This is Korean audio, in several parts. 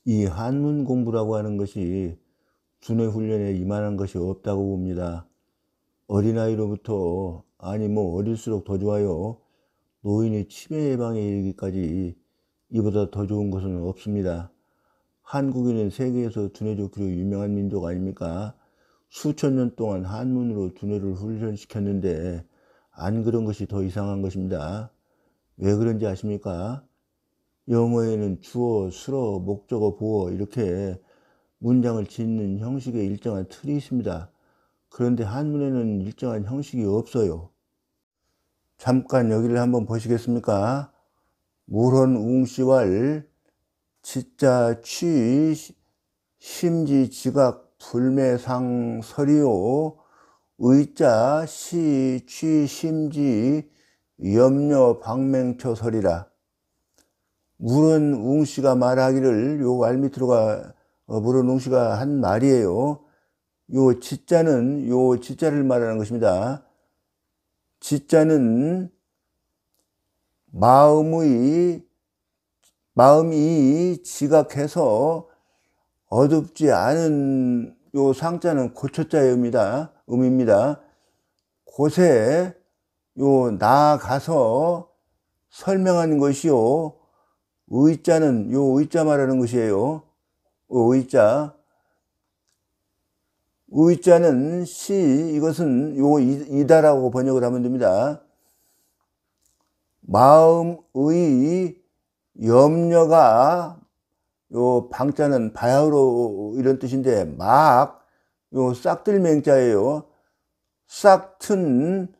이 한문 공부라고 하는 것이 두뇌 훈련에 이만한 것이 없다고 봅니다. 어린아이로부터 어릴수록 더 좋아요. 노인의 치매 예방에 이르기까지 이보다 더 좋은 것은 없습니다. 한국인은 세계에서 두뇌 좋기로 유명한 민족 아닙니까? 수천 년 동안 한문으로 두뇌를 훈련시켰는데 안 그런 것이 더 이상한 것입니다. 왜 그런지 아십니까? 영어에는 주어, 수어, 목적어, 보어 이렇게 문장을 짓는 형식의 일정한 틀이 있습니다. 그런데 한문에는 일정한 형식이 없어요. 잠깐 여기를 한번 보시겠습니까? 물헌 웅시왈 지자 취 심지 지각 불매상 설이요 의자 시 취 심지 염려 방맹처 설이라. 물헌 웅씨가 말하기를 요 말 밑으로가 물헌 웅씨가 한 말이에요. 요 지자를 말하는 것입니다. 지자는 마음이 지각해서 어둡지 않은 요 상자는 고초자의 음입니다. 곳에 요 나아가서 설명한 것이요. 의자는 요 의자 말하는 것이에요. 의자는 이것은 요 이다라고 번역을 하면 됩니다. 마음의 염려가 요 방자는 바야흐로 이런 뜻인데 요 싹들맹자예요. 싹튼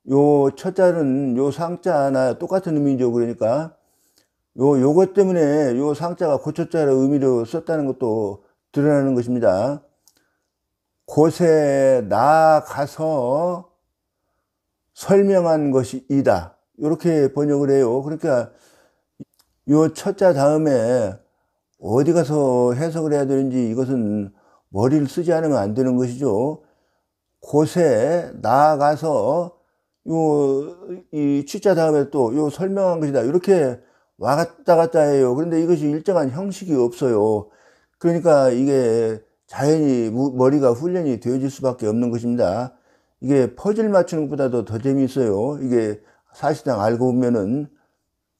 요 첫자는 요 상자나 똑같은 의미죠. 그러니까 요것 때문에 요 상자가 고초자의 의미로 썼다는 것도 드러나는 것입니다. 곳에 나아가서 설명한 것이다. 이렇게 번역을 해요. 그러니까 요 첫자 다음에 어디 가서 해석을 해야 되는지 이것은 머리를 쓰지 않으면 안 되는 것이죠. 곳에 나아가서 이 취자 다음에 또 요 설명한 것이다. 이렇게 왔다 갔다 해요. 그런데 이것이 일정한 형식이 없어요. 그러니까 이게 자연히 머리가 훈련이 되어질 수밖에 없는 것입니다. 이게 퍼즐 맞추는 것보다도 더 재미있어요. 이게 사실상 알고 보면은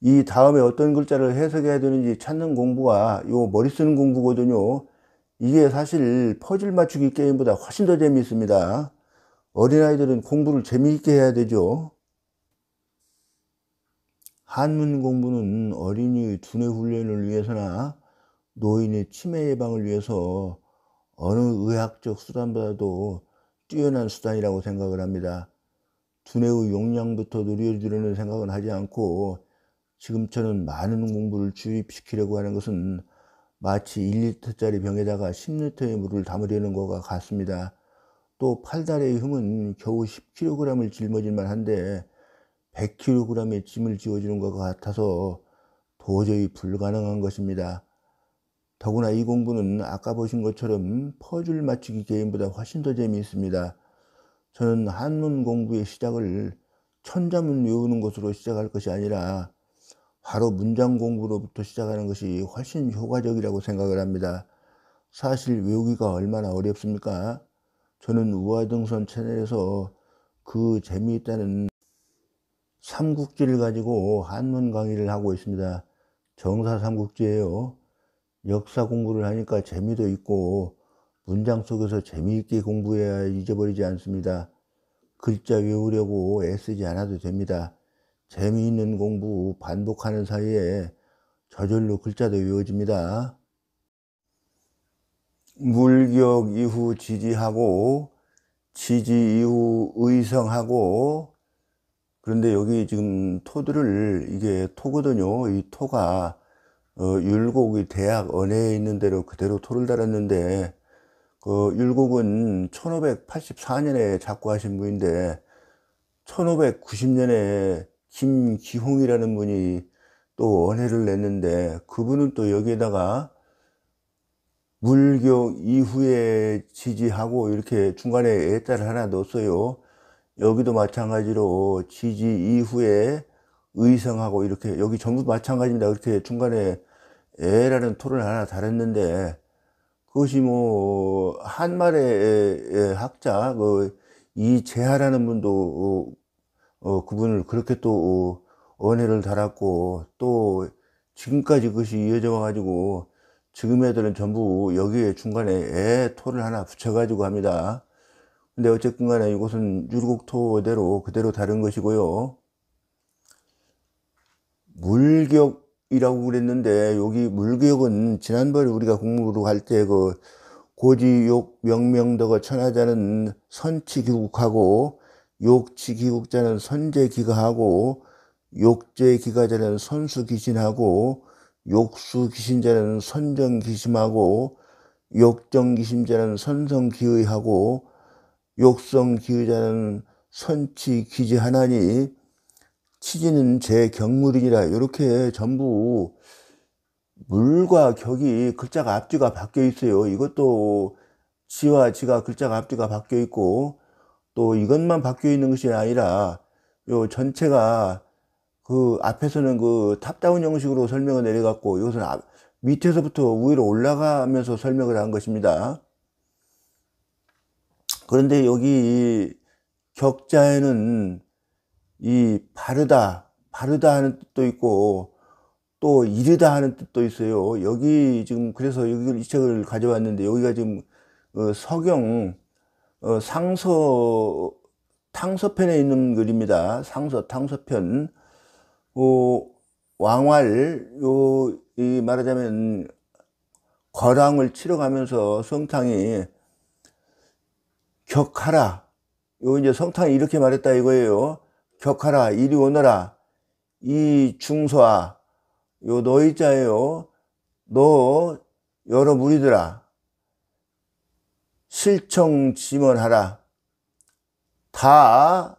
이 다음에 어떤 글자를 해석해야 되는지 찾는 공부가 요 머리 쓰는 공부거든요. 이게 사실 퍼즐 맞추기 게임보다 훨씬 더 재미있습니다. 어린아이들은 공부를 재미있게 해야 되죠. 한문 공부는 어린이의 두뇌 훈련을 위해서나 노인의 치매 예방을 위해서 어느 의학적 수단보다도 뛰어난 수단이라고 생각을 합니다. 두뇌의 용량부터 누려주려는 생각은 하지 않고 지금처럼 많은 공부를 주입시키려고 하는 것은 마치 1리터짜리 병에다가 10리터의 물을 담으려는 것과 같습니다. 또 팔다리의 힘은 겨우 10kg을 짊어질만 한데 100kg의 짐을 지어주는 것과 같아서 도저히 불가능한 것입니다. 더구나 이 공부는 아까 보신 것처럼 퍼즐 맞추기 게임보다 훨씬 더 재미있습니다. 저는 한문 공부의 시작을 천자문 외우는 것으로 시작할 것이 아니라 바로 문장 공부로부터 시작하는 것이 훨씬 효과적이라고 생각을 합니다. 사실 외우기가 얼마나 어렵습니까? 저는 우화등선 채널에서 그 재미있다는 삼국지를 가지고 한문 강의를 하고 있습니다. 정사 삼국지예요. 역사 공부를 하니까 재미도 있고 문장 속에서 재미있게 공부해야 잊어버리지 않습니다. 글자 외우려고 애쓰지 않아도 됩니다. 재미있는 공부 반복하는 사이에 저절로 글자도 외워집니다. 물격 이후 지지하고 지지 이후 의성하고. 그런데 여기 지금 토들을 이게 토거든요. 이 토가 율곡이 대학 언해에 있는 대로 그대로 토를 달았는데 그 율곡은 1584년에 작고하신 분인데 1590년에 김기홍이라는 분이 또 언해를 냈는데 그분은 또 여기에다가 물격 이후에 지지하고 이렇게 중간에 애자를 하나 넣었어요. 여기도 마찬가지로 지지 이후에 의성하고 이렇게 여기 전부 마찬가지입니다. 그렇게 중간에 애라는 토를 하나 달았는데, 그것이 뭐 한말의 학자 이재하라는 분도 그분을 그렇게 또 언해를 달았고, 또 지금까지 그것이 이어져 와가지고 지금 애들은 전부 여기에 중간에 애 토를 하나 붙여가지고 합니다. 근데 어쨌든 간에 이것은 율곡토대로 그대로 다른 것이고요. 물격이라고 그랬는데, 여기 물격은 지난번에 우리가 공부로 갈 때 고지욕 명명덕어 천하자는 선치기국하고, 욕치기국자는 선제기가하고, 욕제기가자는 선수기신하고, 욕수기신자는 선정기심하고, 욕정기심자는 선성기의하고, 욕성기의자는 선치기지하나니, 치지는 제 경물이니라. 이렇게 전부 물과 격이 글자가 앞뒤가 바뀌어 있어요. 이것도 지와 지가 글자가 앞뒤가 바뀌어 있고, 또 이것만 바뀌어 있는 것이 아니라 요 전체가 그 앞에서는 그 탑다운 형식으로 설명을 내려갔고, 이것은 밑에서부터 위로 올라가면서 설명을 한 것입니다. 그런데 여기 격자에는 이 바르다 하는 뜻도 있고, 또 이르다 하는 뜻도 있어요. 여기 지금 그래서 이 책을 가져왔는데, 여기가 지금 서경 상서 탕서편에 있는 글입니다. 상서 탕서편. 왕활 이 말하자면 거랑을 치러 가면서 성탕이 격하라, 이제 성탕이 이렇게 말했다 이거예요. 격하라, 이리 오너라, 이 중서아, 너희 자예요. 너 여러 무리들아, 실청지먼하라. 다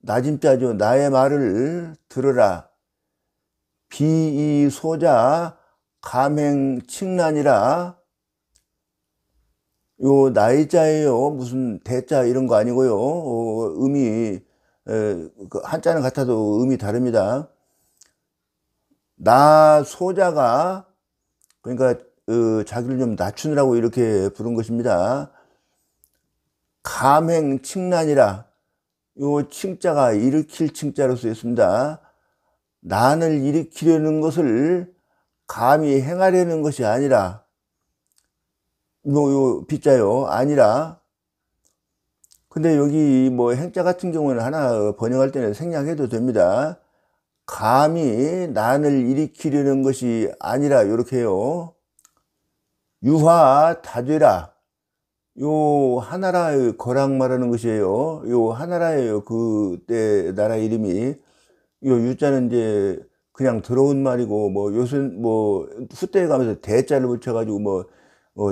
낮임자죠. 나의 말을 들으라. 비이소자 감행칭란이라. 요 나이자예요. 무슨 대자 이런 거 아니고요. 음이 한자는 같아도 음이 다릅니다. 나 소자가, 그러니까 자기를 좀 낮추느라고 이렇게 부른 것입니다. 감행칭란이라. 요 칭자가 일으킬 칭자로 쓰였습니다. 난을 일으키려는 것을 감히 행하려는 것이 아니라, 요 비자요, 아니라. 근데 여기 뭐 행자 같은 경우는 하나 번역할 때는 생략해도 됩니다. 감히 난을 일으키려는 것이 아니라, 이렇게 해요. 유화 다되라. 요 하나라의 거랑 말하는 것이에요. 요 하나라예요. 그때 나라 이름이. 요 유자는 이제 그냥 들어온 말이고, 뭐 요즘 뭐 후대에 가면서 대자를 붙여가지고 뭐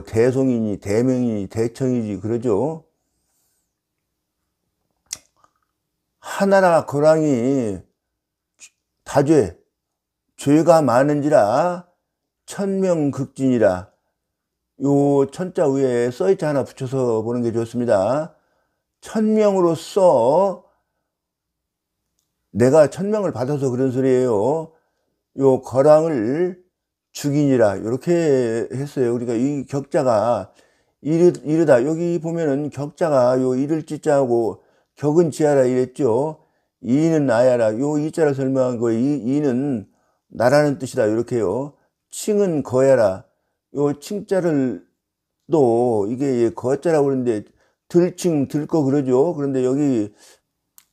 대송이니 대명이니 대청이지 그러죠. 하나라 거랑이 다죄, 죄가 많은지라 천명극진이라. 요 천자 위에 써있자 하나 붙여서 보는 게 좋습니다. 천명으로서 내가 천명을 받아서 그런 소리예요. 요 거랑을 죽이니라, 이렇게 했어요. 그러니까 이 격자가 이르다, 여기 보면은 격자가 요 이를 찌자하고 격은 지하라 이랬죠. 이는 나야라, 요 이자를 설명한 거예요. 이는 나라는 뜻이다, 이렇게요. 칭은 거야라, 요 칭자를 또 이게 거자라고 그러는데 들칭 들거 그러죠. 그런데 여기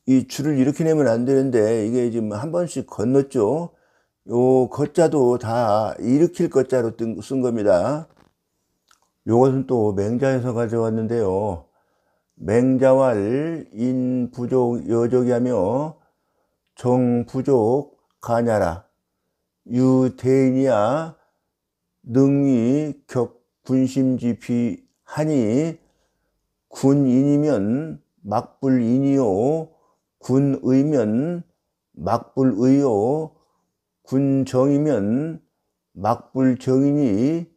이 줄을 이렇게 내면 안 되는데, 이게 지금 한 번씩 건넜죠. 요 거자도 다 일으킬 거자로 쓴 겁니다. 요것은 또 맹자에서 가져왔는데요. 맹자왈 인부족 여족이 하며 정부족 가냐라. 유대인이야 능위 격군심지피 하니, 군인이면 막불인이요, 군의면 막불의요, 군정이면 막불정이니,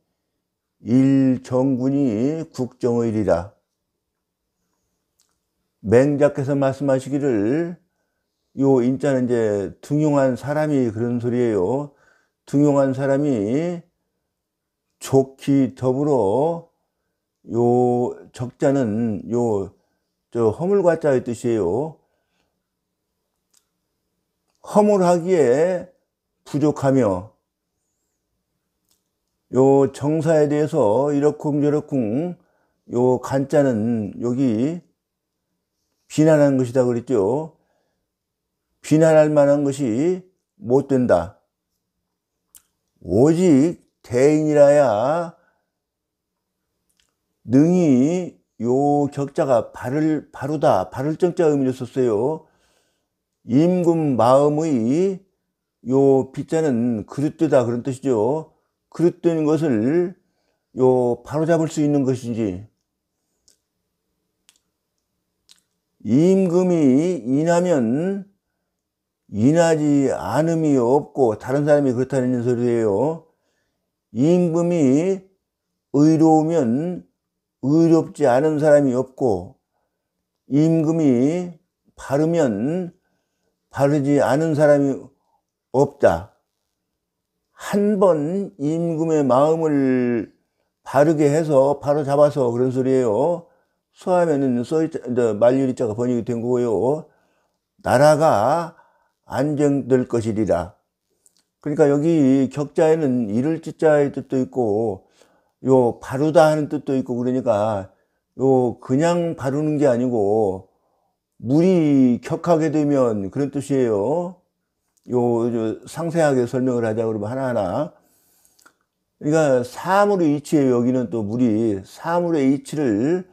일정군이 국정의리라. 맹자께서 말씀하시기를, 인자는 이제 등용한 사람이 그런 소리예요. 등용한 사람이 좋기 더불어 요 적자는 허물과 자의 뜻이에요. 허물하기에 부족하며, 요 정사에 대해서 이러쿵저러쿵 요 간자는 여기 비난한 것이다 그랬죠. 비난할 만한 것이 못 된다. 오직 대인이라야 능히 요 격자가 바르다, 바를 정자 의미를 썼어요. 임금 마음의 요 빗자는 그릇되다 그런 뜻이죠. 그릇된 것을 바로잡을 수 있는 것인지, 임금이 인하면 인하지 않음이 없고, 다른 사람이 그렇다는 소리예요. 임금이 의로우면 의롭지 않은 사람이 없고, 임금이 바르면 바르지 않은 사람이 없다. 한 번 임금의 마음을 바르게 해서 바로 잡아서 그런 소리예요. 소하면은 만류리자가 번역이 된 거고요. 나라가 안정될 것이리라. 그러니까 여기 격자에는 이를 찌자의 뜻도 있고, 바르다 하는 뜻도 있고, 그러니까 그냥 바르는 게 아니고 물이 격하게 되면 그런 뜻이에요. 상세하게 설명을 하자 그러면 하나하나. 그러니까 사물의 이치예요. 여기는 또 물이 사물의 이치를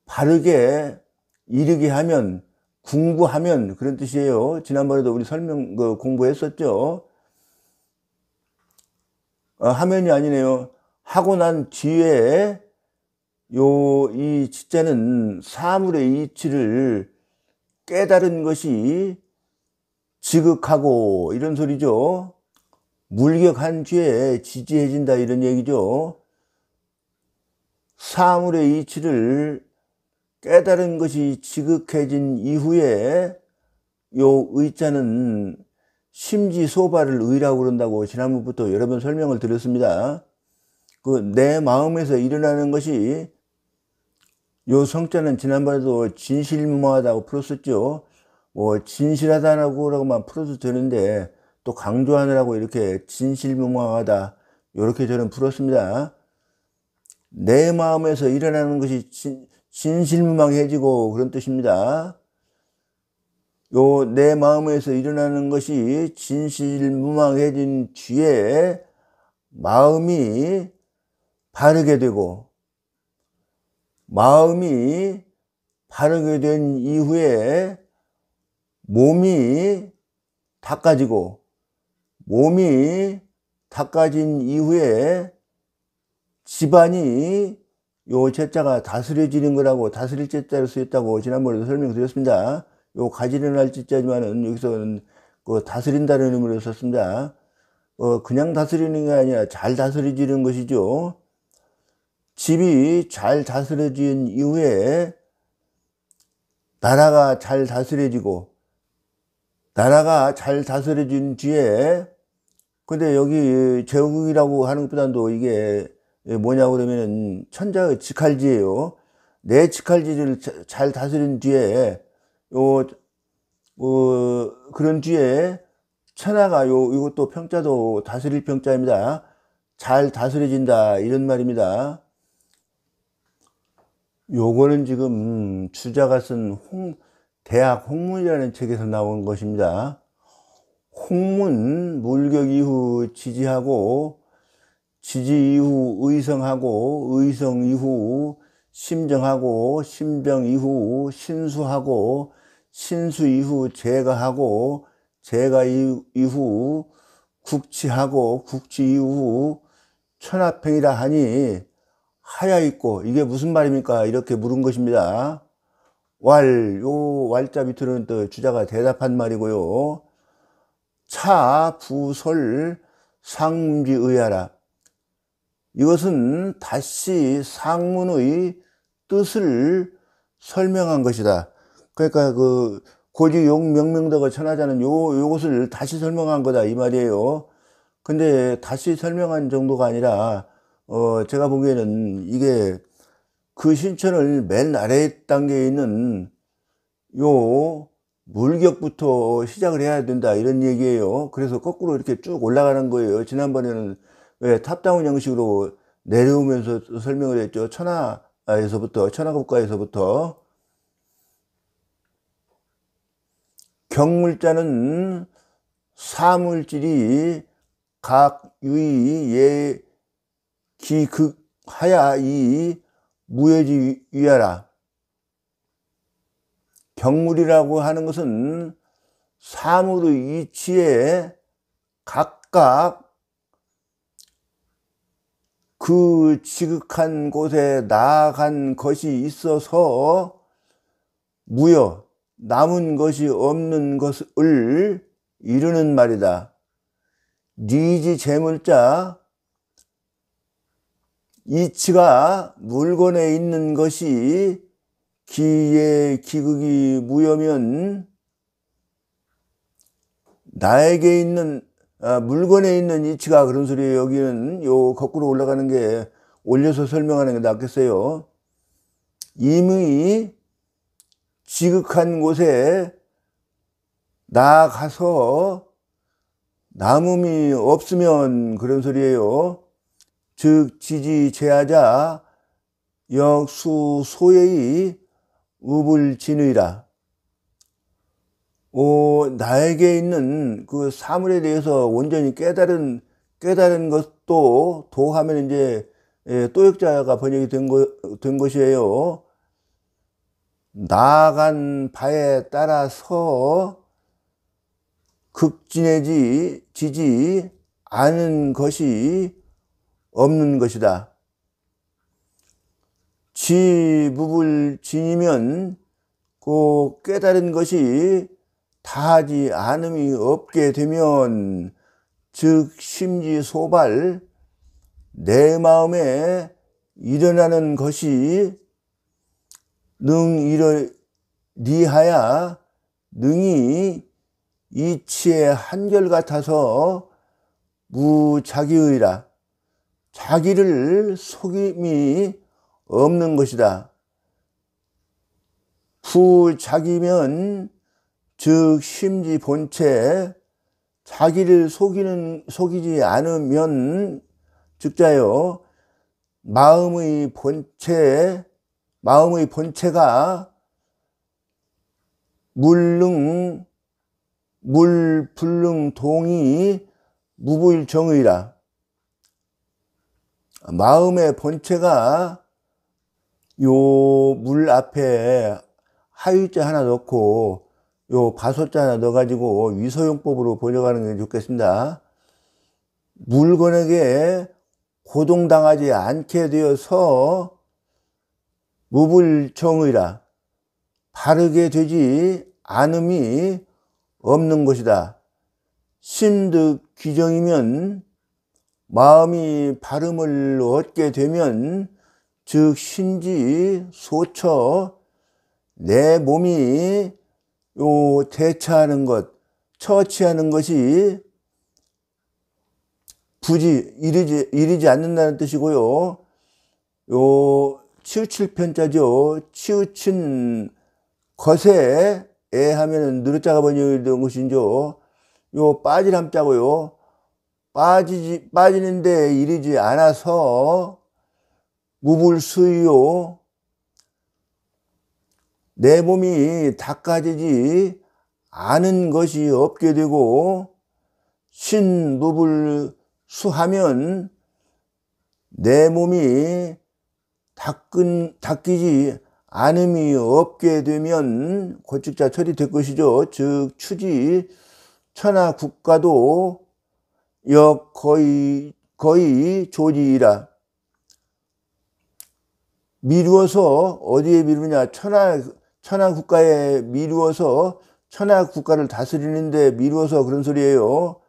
바르게 이르게 하면, 공부하면 그런 뜻이에요. 지난번에도 우리 공부했었죠. 하면이 아니네요. 하고 난 뒤에 이 지자는 사물의 이치를 깨달은 것이 지극하고 이런 소리죠. 물격한 뒤에 지지해진다 이런 얘기죠. 사물의 이치를 깨달은 것이 지극해진 이후에 요 의자는 심지소발을 의라고 그런다고 지난번부터 여러 번 설명을 드렸습니다. 내 마음에서 일어나는 것이, 요 성자는 지난번에도 진실무마하다고 풀었었죠. 진실하다라고만 풀어도 되는데 또 강조하느라고 이렇게 진실무마하다 이렇게 저는 풀었습니다. 내 마음에서 일어나는 것이 진실무망해지고 그런 뜻입니다. 내 마음에서 일어나는 것이 진실무망해진 뒤에 마음이 바르게 되고, 마음이 바르게 된 이후에 몸이 닦아지고, 몸이 닦아진 이후에 집안이 제자가 다스려지는 거라고, 다스릴 제자로 쓰였다고 지난번에도 설명드렸습니다. 가지런할 할 제자지만은 여기서는 다스린다는 의미로 썼습니다. 그냥 다스리는 게 아니라 잘 다스려지는 것이죠. 집이 잘 다스려진 이후에 나라가 잘 다스려지고, 나라가 잘 다스려진 뒤에, 근데 여기 제국이라고 하는 것보다도 이게 뭐냐고 그러면은 천자의 직할지예요. 내 직할지를 잘 다스린 뒤에 그런 뒤에 천하가 이것도 평자도 다스릴 평자입니다. 잘 다스려진다 이런 말입니다. 요거는 지금 주자가 쓴 대학 홍문이라는 책에서 나온 것입니다. 홍문, 물격 이후 지지하고, 지지 이후 의성하고, 의성 이후 심정하고, 심정 이후 신수하고, 신수 이후 제가하고, 제가 이후 국치하고, 국치 이후 천하평이라 하니 하야 있고, 이게 무슨 말입니까? 이렇게 물은 것입니다. 요 왈자 밑으로는 또 주자가 대답한 말이고요. 차, 부설, 상문지 의하라. 이것은 다시 상문의 뜻을 설명한 것이다. 그러니까 고지 용 명명덕어 천하자는 요것을 다시 설명한 거다 이 말이에요. 근데 다시 설명한 정도가 아니라 제가 보기에는 이게 그 신천을 맨 아래 단계에 있는 요 물격부터 시작을 해야 된다 이런 얘기예요. 그래서 거꾸로 이렇게 쭉 올라가는 거예요. 지난번에는 왜 탑다운 형식으로 내려오면서 설명을 했죠. 천하국가에서부터. 경물자는 사물질이 각 유의 예 기극하야 이 무여지 위하라. 경물이라고 하는 것은 사물의 이치에 각각 그 지극한 곳에 나아간 것이 있어서 무여 남은 것이 없는 것을 이루는 말이다. 니지 재물자 이치가 물건에 있는 것이 기의 기극이 무여면 나에게 있는 물건에 있는 이치가 그런 소리예요. 여기는 요 거꾸로 올라가는 게 올려서 설명하는 게 낫겠어요. 이미 지극한 곳에 나아가서 남음이 없으면 그런 소리예요. 즉 지지제하자 역수 소의 우불진의라. 나에게 있는 그 사물에 대해서 온전히 깨달은 것도 도하면 이제 또역자가 번역이 된 것이에요. 나아간 바에 따라서 극진해지지 않은 것이 없는 것이다. 지무불진이면 그 깨달은 것이 다하지 않음이 없게 되면 즉 심지소발 내 마음에 일어나는 것이 니하야 능이 이치의 한결같아서 무자기의라. 자기를 속임이 없는 것이다. 부자기면 즉 심지 본체 자기를 속이지 않으면 즉자요 마음의 본체가 물불능 동이 무불정의라. 마음의 본체가 요 물 앞에 하유자 하나 넣고 요 바소자 하나 넣어가지고 위소용법으로 번역하는 게 좋겠습니다. 물건에게 고동당하지 않게 되어서 무불정의라. 바르게 되지 않음이 없는 것이다. 심득 귀정이면 마음이 바름을 얻게 되면 즉 신지 소처 내 몸이 요 대처하는 것 처치하는 것이 부지 이르지 않는다는 뜻이고요. 요 치우칠 편자죠. 치우친 것에 하면은 느르자가 번역이 된 것이죠. 요 빠질 함자고요. 빠지는데 이르지 않아서 무불수요. 내 몸이 닦아지지 않은 것이 없게 되고 신무불수하면 내 몸이 닦이지 않음이 없게 되면 고축자 처리될 것이죠. 즉 추지 천하국가도 역 거의 조지이라. 미루어서 어디에 미루냐? 천하국가에 미루어서 천하국가를 다스리는데 미루어서 그런 소리예요.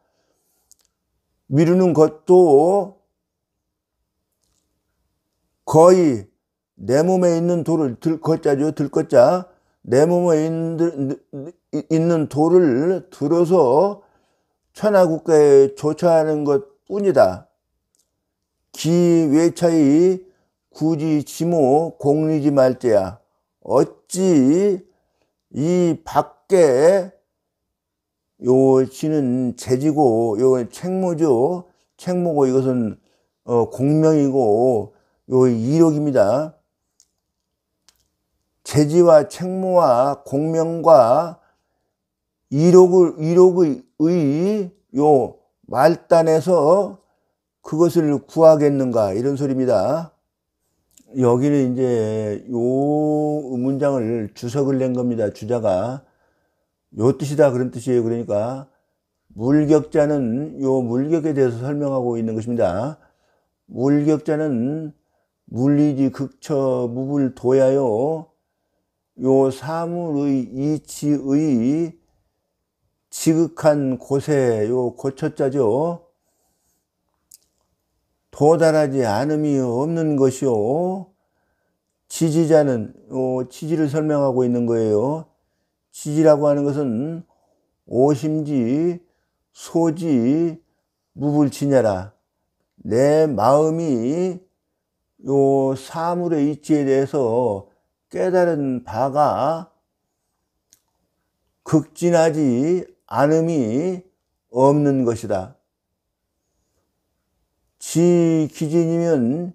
미루는 것도 거의 내 몸에 있는 돌을 들것자 내 몸에 있는 돌을 들어서 천하국가에 조처하는 것 뿐이다. 기외차의 구지 지모 공리지 말제야. 어찌 이 밖에 요 지는 제지고 요 책모죠. 책모고 이것은 공명이고 요 이록입니다. 제지와 책모와 공명과 이록의 요 말단에서 그것을 구하겠는가 이런 소리입니다. 여기는 이제 요 문장을 주석을 낸 겁니다. 주자가 요 뜻이다 그런 뜻이에요. 그러니까 물격자는 요 물격에 대해서 설명하고 있는 것입니다. 물격자는 물리지 극처 무불도야요. 요 사물의 이치의 지극한 곳에 요 고처자죠. 도달하지 않음이 없는 것이요. 지지자는 요 지지를 설명하고 있는 거예요. 지지라고 하는 것은 오심지 소지 무불치냐라. 내 마음이 요 사물의 이치에 대해서 깨달은 바가 극진하지 않음이 없는 것이다. 지기진이면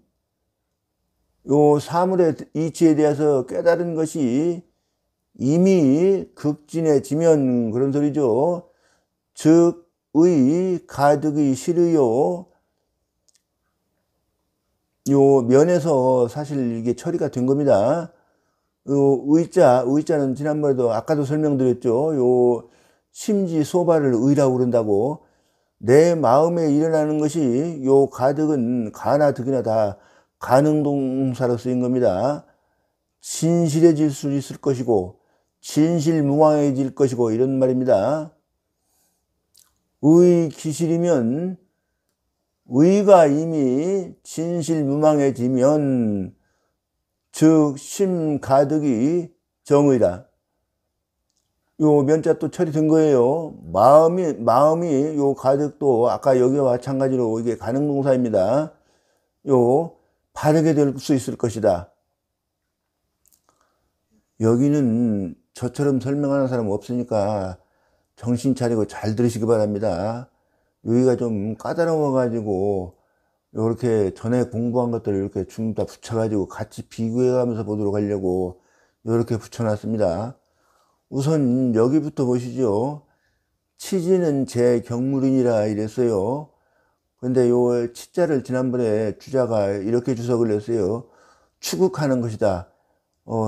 요 사물의 이치에 대해서 깨달은 것이 이미 극진해지면 그런 소리죠. 즉 의 가득이 실의요. 요 면에서 사실 이게 처리가 된 겁니다. 요 의자는 지난번에도 아까도 설명드렸죠. 요 심지 소바를 의라고 그런다고. 내 마음에 일어나는 것이 요 가득은 가나 득이나 다 가능동사로 쓰인 겁니다. 진실해질 수 있을 것이고 진실무망해질 것이고 이런 말입니다. 의 기실이면 의가 이미 진실무망해지면 즉 심가득이 정의라. 요 면자 또 처리된 거예요. 마음이 요 가득도 아까 여기와 마찬가지로 이게 가능동사입니다. 요 바르게 될 수 있을 것이다. 여기는 저처럼 설명하는 사람 없으니까 정신 차리고 잘 들으시기 바랍니다. 여기가 좀 까다로워 가지고 이렇게 전에 공부한 것들을 이렇게 좀 다 붙여 가지고 같이 비교해 가면서 보도록 하려고 이렇게 붙여 놨습니다. 우선 여기부터 보시죠. 치지는 제 경물이니라 이랬어요. 근데 요 치자를 지난번에 주자가 이렇게 주석을 냈어요. 추극하는 것이다.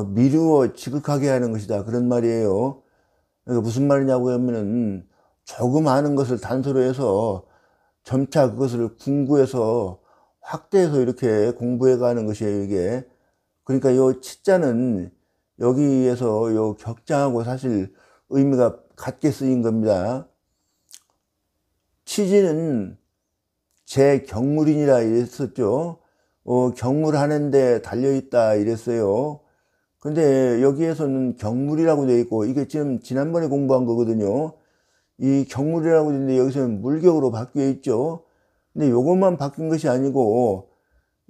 미루어 지극하게 하는 것이다. 그런 말이에요. 그러니까 무슨 말이냐고 하면은 조금 아는 것을 단서로 해서 점차 그것을 궁구해서 확대해서 이렇게 공부해 가는 것이에요, 이게. 그러니까 요 치자는 여기에서 요 격장하고 사실 의미가 같게 쓰인 겁니다. 치지는 제 경물이니라 이랬었죠. 경물하는데 달려있다 이랬어요. 근데 여기에서는 경물이라고 되어 있고 이게 지금 지난번에 공부한 거거든요. 이 경물이라고 되어 있는데 여기서는 물격으로 바뀌어 있죠. 근데 요것만 바뀐 것이 아니고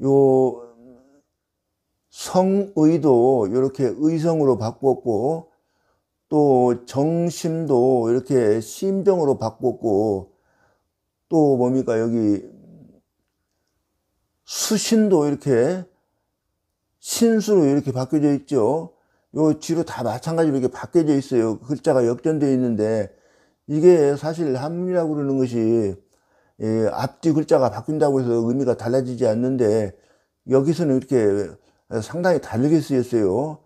요 성의도 이렇게 의성으로 바꿨고 또 정심도 이렇게 심정으로 바꿨고 또 뭡니까 여기 수신도 이렇게 신수로 이렇게 바뀌어져 있죠. 요 뒤로 다 마찬가지로 이렇게 바뀌어져 있어요. 글자가 역전되어 있는데 이게 사실 한문이라고 그러는 것이 앞뒤 글자가 바뀐다고 해서 의미가 달라지지 않는데 여기서는 이렇게 상당히 다르게 쓰였어요.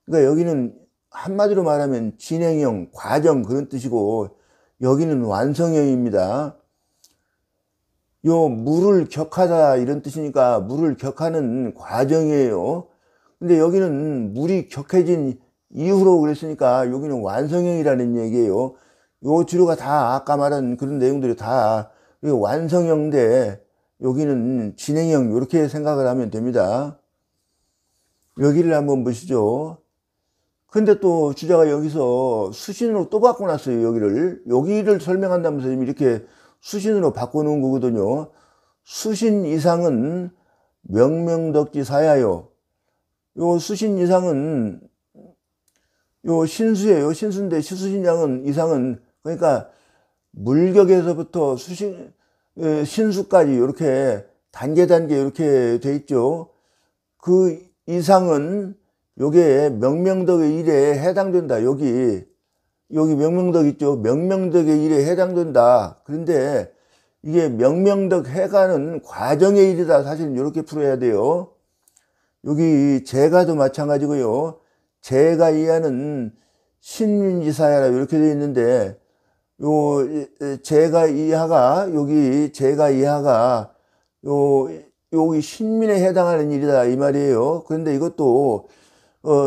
그러니까 여기는 한마디로 말하면 진행형, 과정 그런 뜻이고 여기는 완성형입니다. 요 물을 격하다 이런 뜻이니까 물을 격하는 과정이에요. 근데 여기는 물이 격해진 이후로 그랬으니까 여기는 완성형이라는 얘기예요. 요 주류가 다 아까 말한 그런 내용들이 다 완성형인데 여기는 진행형 이렇게 생각을 하면 됩니다. 여기를 한번 보시죠. 근데 또 주자가 여기서 수신으로 또 바꿔놨어요. 여기를 설명한다면서 이렇게 수신으로 바꿔놓은 거거든요. 수신 이상은 명명덕지사야요. 요 수신 이상은 요 신수예요. 신수인데 수신 이상은 그러니까 물격에서부터 신수까지 이렇게 단계 이렇게 돼 있죠. 그 이상은 요게 명명덕의 일에 해당된다. 여기 명명덕 있죠. 명명덕의 일에 해당된다. 그런데 이게 명명덕 해가는 과정의 일이다. 사실은 이렇게 풀어야 돼요. 여기 재가도 마찬가지고요. 재가 이하는 신민지사야라 이렇게 되어 있는데 요 재가 이하가 여기 재가 이하가 여기 신민에 해당하는 일이다 이 말이에요. 그런데 이것도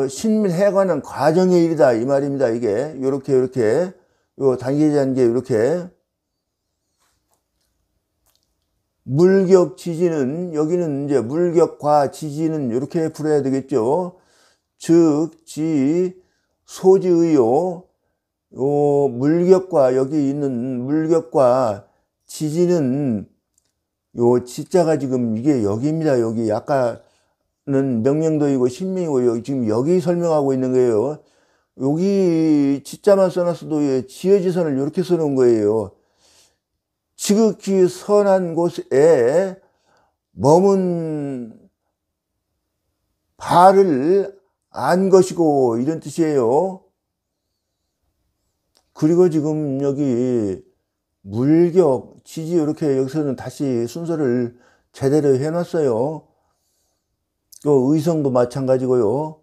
신민해가는 과정의 일이다 이 말입니다. 이게 요렇게 요 단계 이렇게 물격 지지는 여기는 이제 물격과 지지는 이렇게 풀어야 되겠죠. 즉, 지, 소지의요. 요 물격과 여기 있는 물격과 지지는 요 지자가 지금 이게 여기입니다. 여기 아까는 명명도이고 신명이고 여기 지금 여기 설명하고 있는 거예요. 여기 지자만 써놨어도 지어지선을 이렇게 써놓은 거예요. 지극히 선한 곳에 머문 발을 안 것이고 이런 뜻이에요. 그리고 지금 여기 물격, 지지 이렇게 여기서는 다시 순서를 제대로 해놨어요. 또 의성도 마찬가지고요.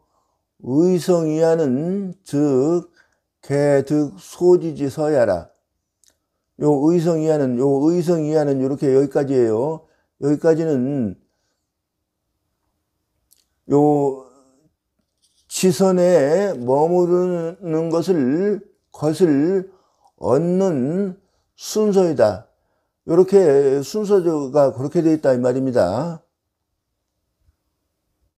의성 이하는 즉 개득 소지지 서야라. 요 의성 이하는 이렇게 여기까지예요. 여기까지는 요 지선에 머무르는 것을 얻는 순서이다. 이렇게 순서가 그렇게 되어 있다 이 말입니다.